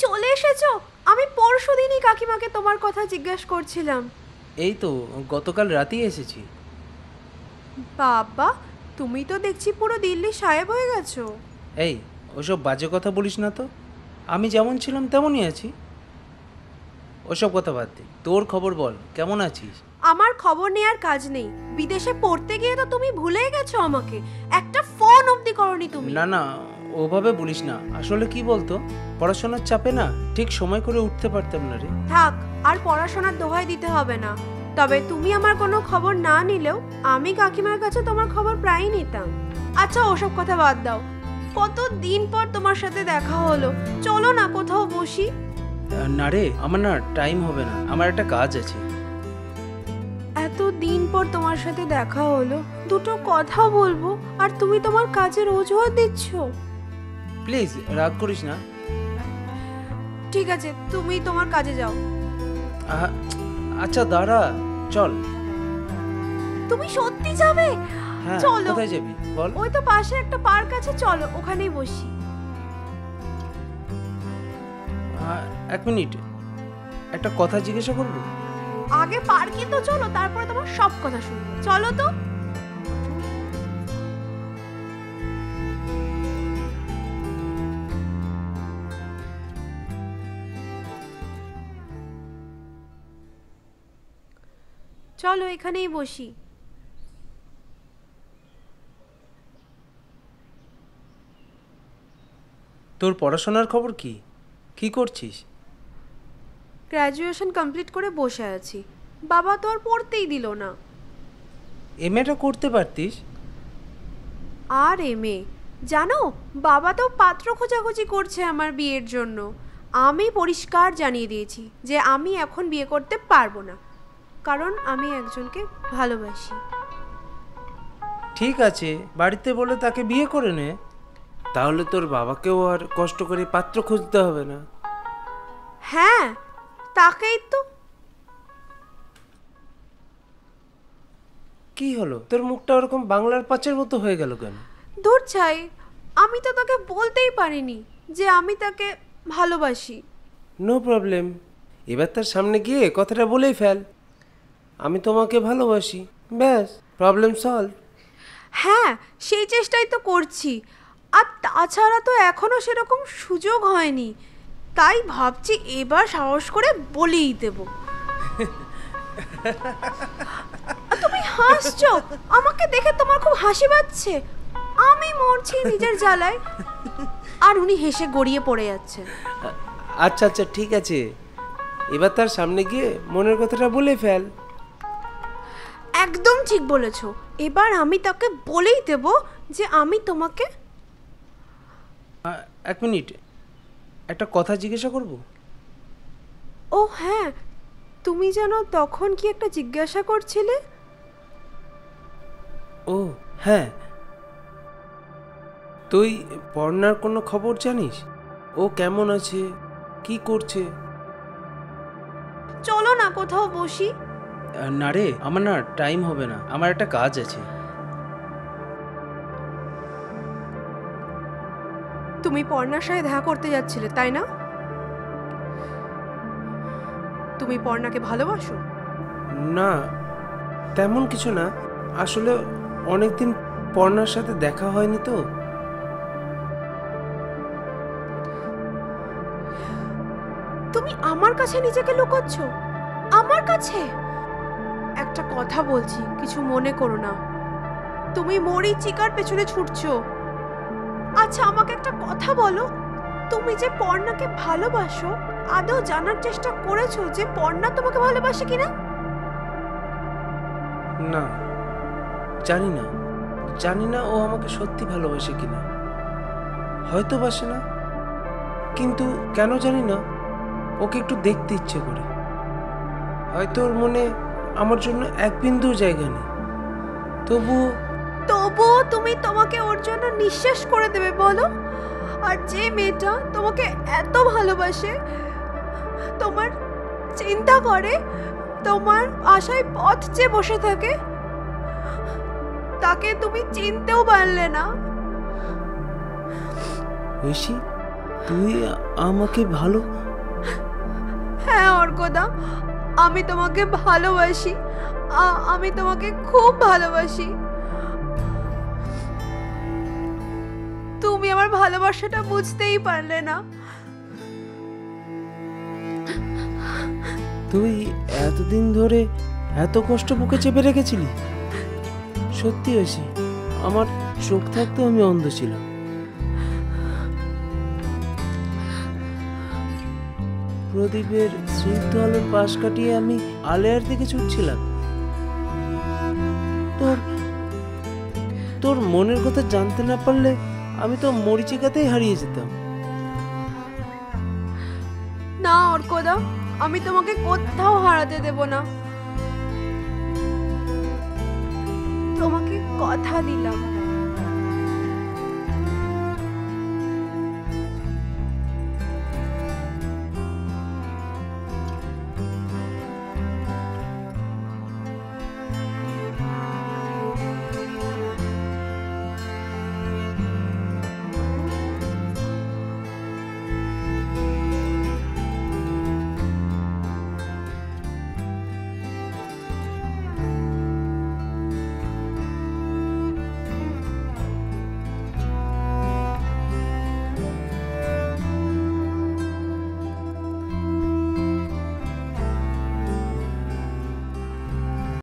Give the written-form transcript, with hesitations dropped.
চলে এসেছো? আমি পরশুদিনই কাকিমাকে তোমার কথা জিজ্ঞেস করছিলাম। এই তো গতকাল রাতেই এসেছি। বাবা, তুমি তো দেখছি পুরো দিল্লি সাহেব হয়ে গেছো। এই ওসব বাজে কথা বলিস না তো। আমি যেমন ছিলাম তেমনই আছি। ওসব কথা বাদ দে, তোর খবর বল, কেমন আছিস? আমার খবর নেওয়ার কাজ নেই। বিদেশে পড়তে গিয়ে তো তুমি ভুলেই গেছো আমাকে। একটা ফোন অবধি করনি তুমি। না না, ওভাবে বলিস না। আসলে কি বলতো, পড়াশোনার চাপে না ঠিক সময় করে উঠতে পারতাম না রে। থাক, আর পড়াশোনার দোহাই দিতে হবে না। তবে তুমি আমার কোনো খবর না নিলেও আমি কাকিমার কাছে তোমার খবর প্রায়ই নিতাম। আচ্ছা, ওসব কথা বাদ দাও। কত দিন পর তোমার সাথে দেখা হলো, চলো না কোথাও বসি। না রে, আমার না টাইম হবে না, আমার একটা কাজ আছে। এত দিন পর তোমার সাথে দেখা হলো, দুটো কথা বলবো, আর তুমি তোমার কাজের অজুহাত দিচ্ছ। প্লিজ রাগ করিস না। ঠিক আছে, তুমি তোমার কাজে যাও। আচ্ছা দাঁড়া, চল। তুমি সত্যি যাবে? হ্যাঁ, চলো। কোথায় যাবি বল? ওই তো পাশে একটা পার্ক আছে, চলো ওখানেই বসি। এক মিনিট, একটা কথা জিজ্ঞাসা করবো। আগে পার্কে তো চলো, তারপরে তোমার সব কথা শুনবো। চলো তো। চলো এখানেই বসি। তোর পড়াশোনার খবর কি? কি করছিস? গ্র্যাজুয়েশন কমপ্লিট করে বসে আছি। বাবা তো আর পড়তেই দিল না। এমএটা করতে পারতিস। আর এমএ? জানো, বাবা তো পাত্র খোঁজাখুঁজি করছে আমার বিয়ের জন্য। আমি পরিষ্কার জানিয়ে দিয়েছি যে আমি এখন বিয়ে করতে পারবো না, কারণ আমি একজনকে ভালোবাসি। ঠিক আছে, বাড়িতে বলে তাকে বিয়ে করে নে, তাহলে তোর বাবাকেও আর কষ্ট করে পাত্র খুঁজতে হবে না। হ্যাঁ, তাকেই তো। কি হলো, তোর মুখটা ওরকম বাংলার পাঁচের মতো হয়ে গেল কেন? দূর ছাই, আমি তো তাকে বলতেই পারিনি যে আমি তাকে ভালোবাসি। নো প্রবলেম, এবার তার সামনে গিয়ে কথাটা বলেই ফেল, আমি তোমাকে ভালোবাসি, ব্যাস, প্রবলেম সলভ। হ্যাঁ, সেই চেষ্টাই তো করছি। আর তাছাড়া তো এখনো সেরকম সুযোগ হয়নি, তাই ভাবছি এবার সাহস করে বলেই দেব। তুমি হাসছো? আমাকে দেখে তোমার খুব হাসি পাচ্ছে? আমি মরছি নিজের জ্বালায়, আর উনি হেসে গড়িয়ে পড়ে যাচ্ছেন। আচ্ছা আচ্ছা ঠিক আছে, এবার তার সামনে গিয়ে মনের কথাটা বলে ফেল। একদম ঠিক বলেছো। এবার আমি তাকে বলেই দেব যে আমি তোমাকে। এক মিনিট, একটা কথা জিজ্ঞাসা করব। ও হ্যাঁ, তুমি যেন তখন কি একটা জিজ্ঞাসা করছিলে? ও হ্যাঁ, তুই পর্ণার কোনো খবর জানিস? ও কেমন আছে, কি করছে? চলো না কোথাও বসি। না রে, আমার না টাইম হবে না, আমার একটা কাজ আছে। তুমি পর্ণার সাথে দেখা করতে যাচ্ছিলে, তাই না? তুমি পর্ণাকে ভালোবাসো? না, তেমন কিছু না, আসলে অনেকদিন পর্ণার সাথে দেখা হয়নি তো। তুমি আমার কাছে নিজেকে লুকোচ্ছ? আমার কাছে? একটা কথা বলছি, কিছু মনে করো না। তুমি মরিচিকার পেছনে ছুটছো। আচ্ছা, আমাকে একটা কথা বলো, তুমি যে পর্ণাকে ভালোবাসো, আদৌ জানার চেষ্টা করেছো যে পর্ণা তোমাকে ভালোবাসে কিনা? না, জানি না, জানি না ও আমাকে সত্যি ভালোবাসে কিনা। হয়তো বাসে না, কিন্তু কেন জানি না ওকে একটু দেখতে ইচ্ছে করে। হয়তো ওর মনে আমার জন্য এক বিন্দু জায়গা নেই, তবুও তুমি তোমাকে ওর জন্য নিঃশেষ করে দেবে বলো? আর যে মেয়েটা তোমাকে এত ভালোবাসে, তোমার চিন্তা করে, তোমার আশায় পথ চেয়ে বসে থাকে, তাকে তুমি চিনতেও পারলে না। ঐশী, তুই আমাকে ভালো? হ্যাঁ অর্কদা, আমি তোমাকে ভালোবাসি। আমি তোমাকে খুব ভালোবাসি। তুমি আমার ভালোবাসাটা বুঝতেই পারলে না। তুই এতদিন ধরে এত কষ্ট বুকে চেপে রেখেছিলি? সত্যি ঐশী, আমার চোখ থাকতেও আমি অন্ধ ছিলাম। প্রদীপের স্নিগ্ধ আলোর পাশ কাটিয়ে আমি আলেয়ার দিকে ছুটছিলাম। তোর তোর মনের কথা জানতে না পারলে আমি তো মরিচিকাতেই হারিয়ে যেতাম। না অর্কদা, আমি তোমাকে কোথাও হারাতে দেব না। তোমাকে কথা দিলাম।